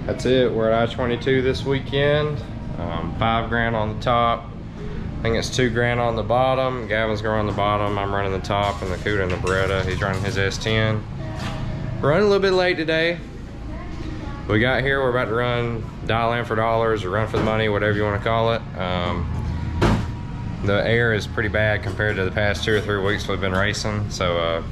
That's it. We're at I-22 this weekend. $5 grand on the top. I think it's $2 grand on the bottom. Gavin's going on the bottom. I'm running the top, and the Cuda and the Beretta. He's running his S10. We're running a little bit late today. We got here. We're about to run dial in for dollars or run for the money, whatever you want to call it. The air is pretty bad compared to the past 2 or 3 weeks we've been racing. So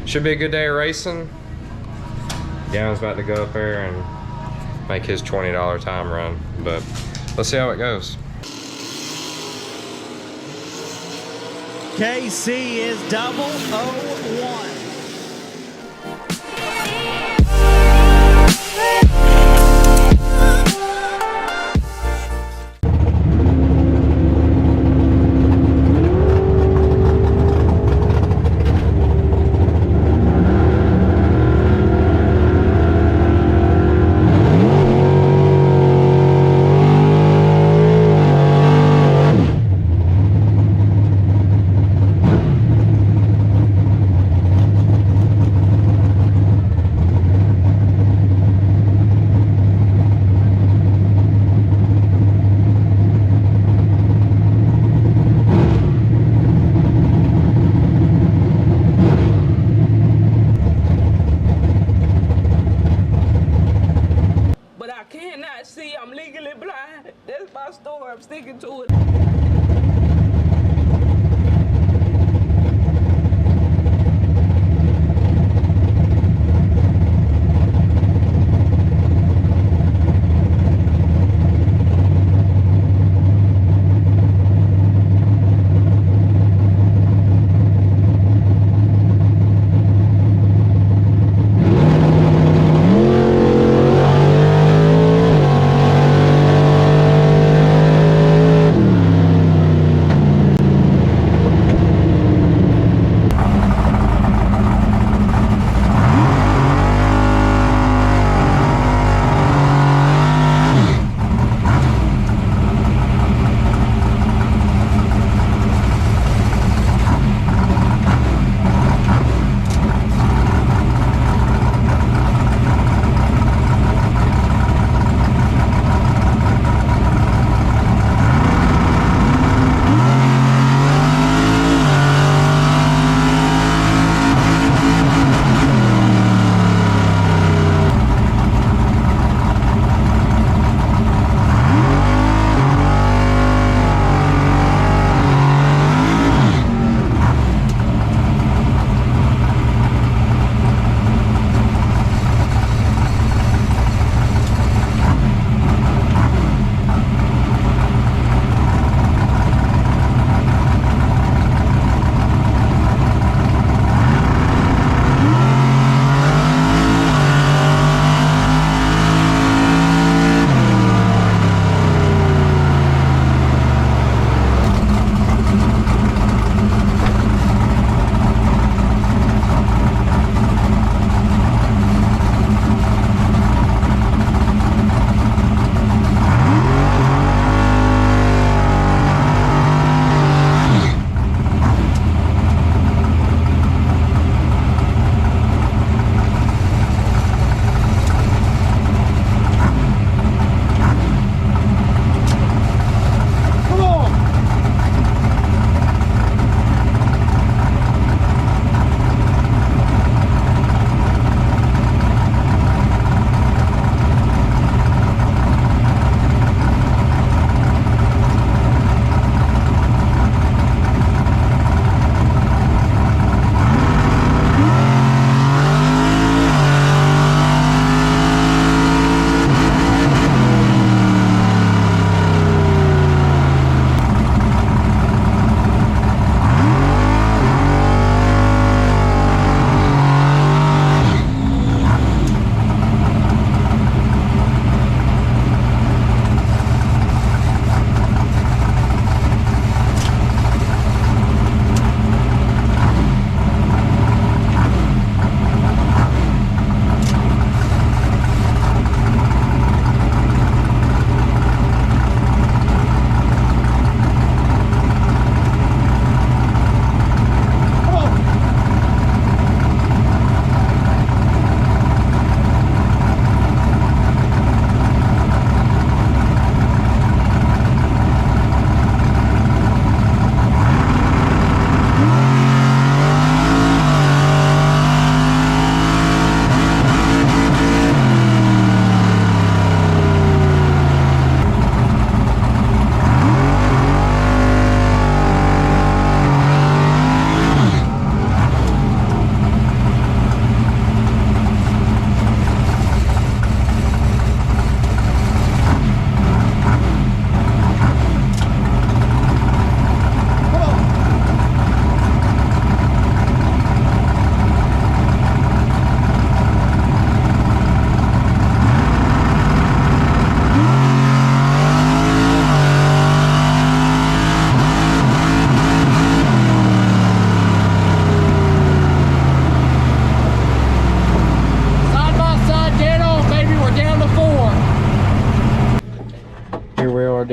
should be a good day of racing. Gavin's about to go up there and make his $20 time run, but let's see how it goes. KC is 001.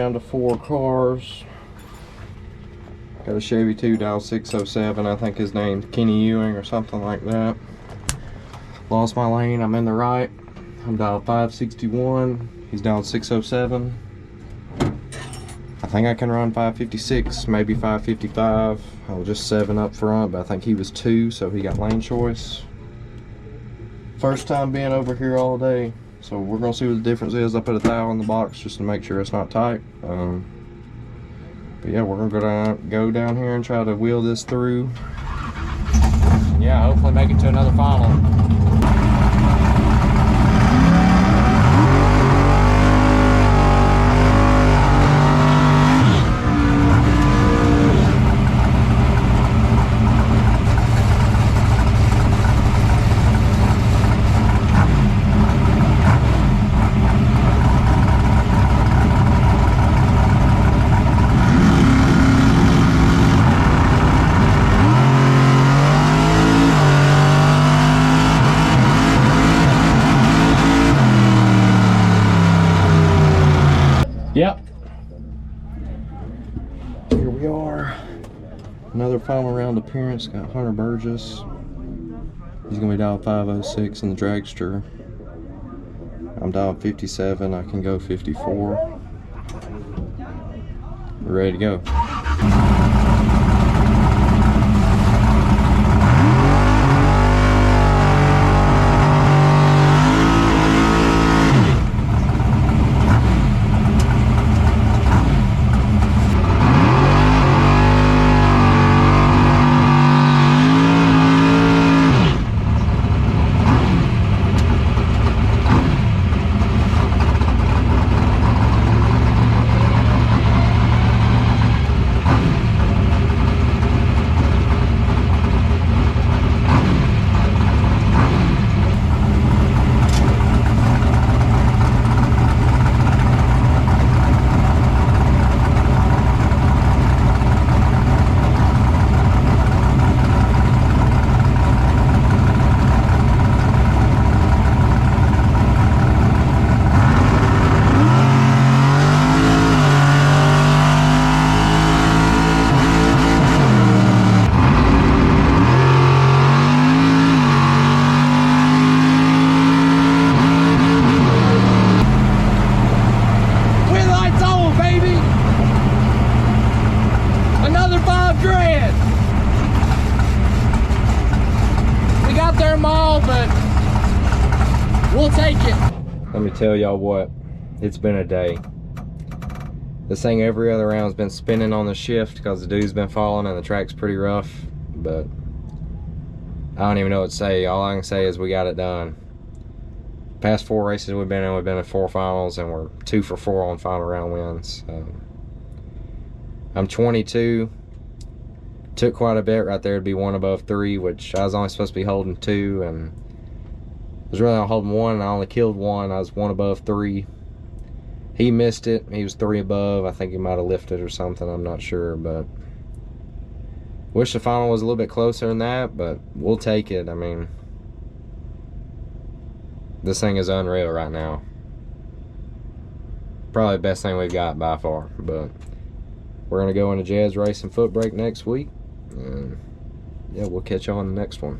down to 4 cars. Got a Chevy 2 dial 607. I think his name's Kenny Ewing or something like that. Lost my lane. I'm in the right. I'm dial 561. He's dial 607. I think I can run 556, maybe 555. I was just 7 up front, but I think he was 2, so he got lane choice. First time being over here all day, so we're gonna see what the difference is. I put a towel in the box just to make sure it's not tight. But yeah, we're gonna go down here and try to wheel this through. Yeah, hopefully make it to another final. Yep. Here we are. Another final round appearance. Got Hunter Burgess. He's gonna be dialed 506 in the dragster. I'm dialed 57. I can go 54. We're ready to go. We'll take it. Let me tell y'all what, it's been a day. This thing every other round's been spinning on the shift because the dude's been falling and the track's pretty rough, but I don't even know what to say. All I can say is we got it done. Past 4 races we've been in 4 finals, and we're 2 for 4 on final round wins. I'm 22. Took quite a bit right there to be 1 above 3, which I was only supposed to be holding 2, and I was really only holding 1, and I only killed 1. I was 1 above 3. He missed it. He was 3 above. I think he might have lifted or something. I'm not sure, but wish the final was a little bit closer than that, but we'll take it. I mean, this thing is unreal right now. Probably the best thing we've got by far, but we're going to go into Jazz Race and Foot Brake next week. And yeah, we'll catch you on the next one.